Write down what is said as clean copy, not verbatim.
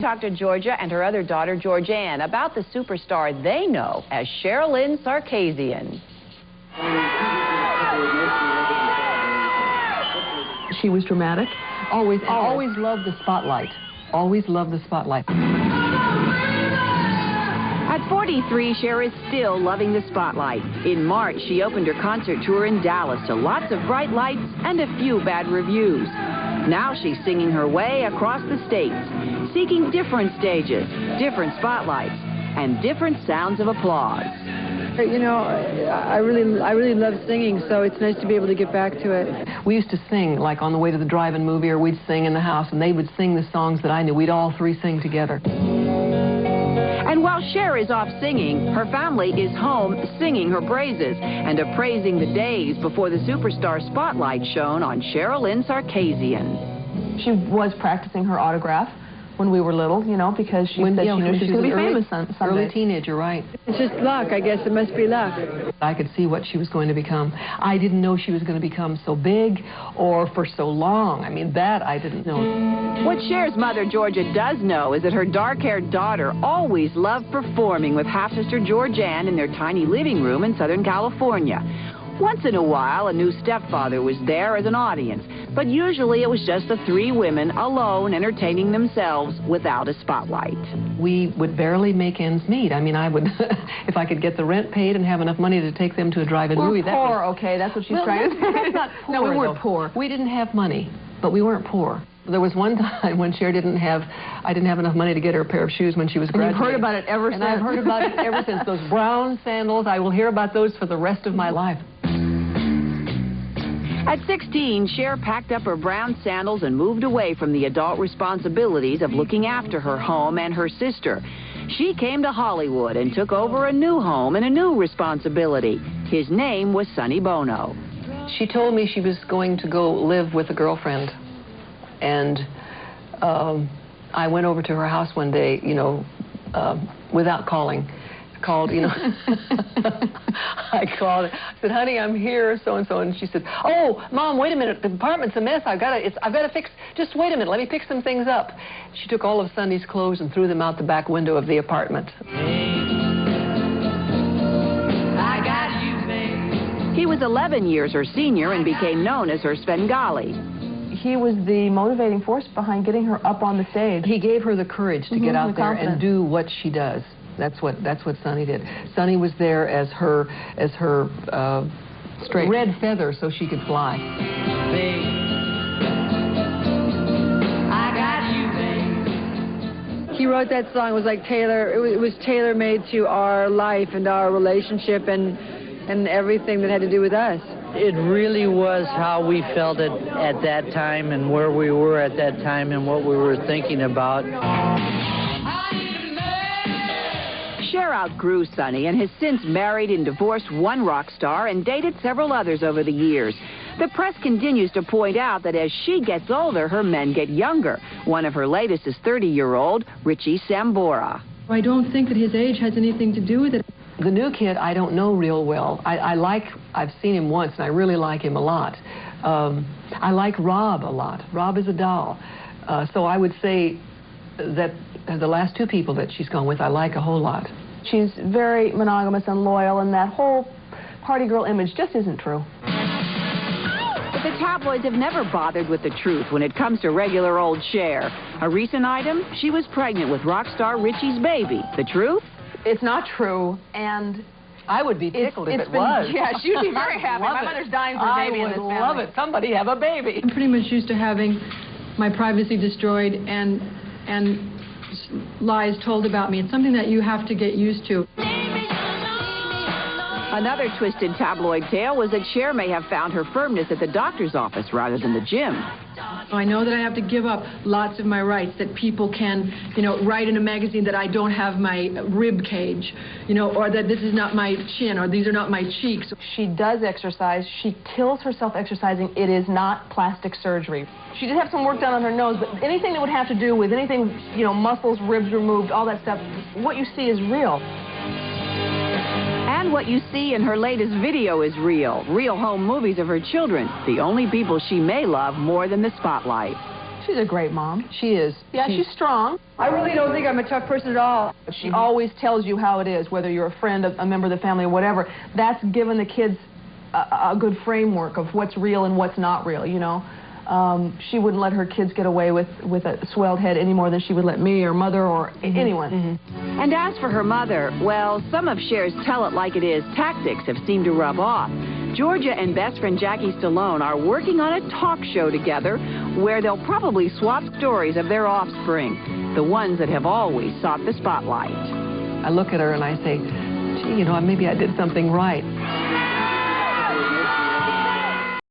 talked to Georgia and her other daughter, Georgianne, about the superstar they know as Cher Sarkisian. She was dramatic. Always loved the spotlight. Always loved the spotlight. At 43, Cher is still loving the spotlight. In March, she opened her concert tour in Dallas to lots of bright lights and a few bad reviews. Now she's singing her way across the states, seeking different stages, different spotlights, and different sounds of applause. You know, I really love singing, so it's nice to be able to get back to it. We used to sing, like on the way to the drive-in movie, or we'd sing in the house, and they would sing the songs that I knew. We'd all three sing together. And while Cher is off singing, her family is home singing her praises and appraising the days before the superstar spotlight shone on Cher Sarkisian. She was practicing her autograph when we were little, you know, because she said she knew she was going to be famous someday. Early teenager, right. It's just luck, I guess. It must be luck. I could see what she was going to become. I didn't know she was going to become so big or for so long. I mean, that I didn't know. What Cher's mother, Georgia, does know is that her dark-haired daughter always loved performing with half-sister Georgianne in their tiny living room in Southern California. Once in a while, a new stepfather was there as an audience, but usually it was just the three women alone entertaining themselves without a spotlight. We would barely make ends meet. I mean, I would, if I could get the rent paid and have enough money to take them to a drive-in movie. We're poor, okay, that's what she's trying to say. That's not poor, no, we weren't though. poor. We didn't have money, but we weren't poor. There was one time when Cher I didn't have enough money to get her a pair of shoes when she was graduating. And you've heard about it ever since. And I've heard about it ever since. Those brown sandals, I will hear about those for the rest of my life. At 16, Cher packed up her brown sandals and moved away from the adult responsibilities of looking after her home and her sister. She came to Hollywood and took over a new home and a new responsibility. His name was Sonny Bono. She told me she was going to go live with a girlfriend. And I went over to her house one day, you know, without calling. Called, you know. I called. I said, "Honey, I'm here, so-and-so." And she said, "Oh, Mom, wait a minute. The apartment's a mess. I've got to fix. Just wait a minute. Let me pick some things up." She took all of Sonny's clothes and threw them out the back window of the apartment. I got you, babe. He was 11 years her senior and became known as her Svengali. He was the motivating force behind getting her up on the stage. He gave her the courage to get out there and do what she does. That's what Sonny did. Sonny was there as her straight red feather so she could fly. Babe, I got you, babe. He wrote that song. It was like it was tailor-made to our life and our relationship and everything that had to do with us. It really was how we felt it at that time and where we were at that time and what we were thinking about. Cher outgrew Sonny and has since married and divorced one rock star and dated several others over the years. The press continues to point out that as she gets older, her men get younger. One of her latest is 30-year-old Richie Sambora. I don't think that his age has anything to do with it. The new kid, I don't know real well. I've seen him once, and I really like him a lot. I like Rob a lot. Rob is a doll. So I would say that the last two people that she's gone with, I like a whole lot. She's very monogamous and loyal, and that whole party girl image just isn't true. But the tabloids have never bothered with the truth when it comes to regular old Cher. A recent item, she was pregnant with rock star Richie's baby. The truth? It's not true, and I would be tickled if it was. Yeah, she'd be very happy. My mother's dying for a baby in this family. I would love it. Somebody have a baby. I'm pretty much used to having my privacy destroyed and lies told about me. It's something that you have to get used to. Another twisted tabloid tale was that Cher may have found her firmness at the doctor's office rather than the gym. I know that I have to give up lots of my rights, that people can, you know, write in a magazine that I don't have my rib cage, you know, or that this is not my chin, or these are not my cheeks. She does exercise. She kills herself exercising. It is not plastic surgery. She did have some work done on her nose, but anything that would have to do with anything, you know, muscles, ribs removed, all that stuff, what you see is real. And what you see in her latest video is real. Real home movies of her children, the only people she may love more than the spotlight. she's a great mom. She is. Yeah, she's strong. I really don't think I'm a tough person at all. She always tells you how it is, whether you're a friend, a member of the family, or whatever. That's given the kids a good framework of what's real and what's not real, you know. She wouldn't let her kids get away with a swelled head any more than she would let me or Mother or anyone. And as for her mother, well, some of Cher's tell-it-like-it-is tactics have seemed to rub off. Georgia and best friend Jackie Stallone are working on a talk show together where they'll probably swap stories of their offspring, the ones that have always sought the spotlight. I look at her and I say, gee, you know, maybe I did something right.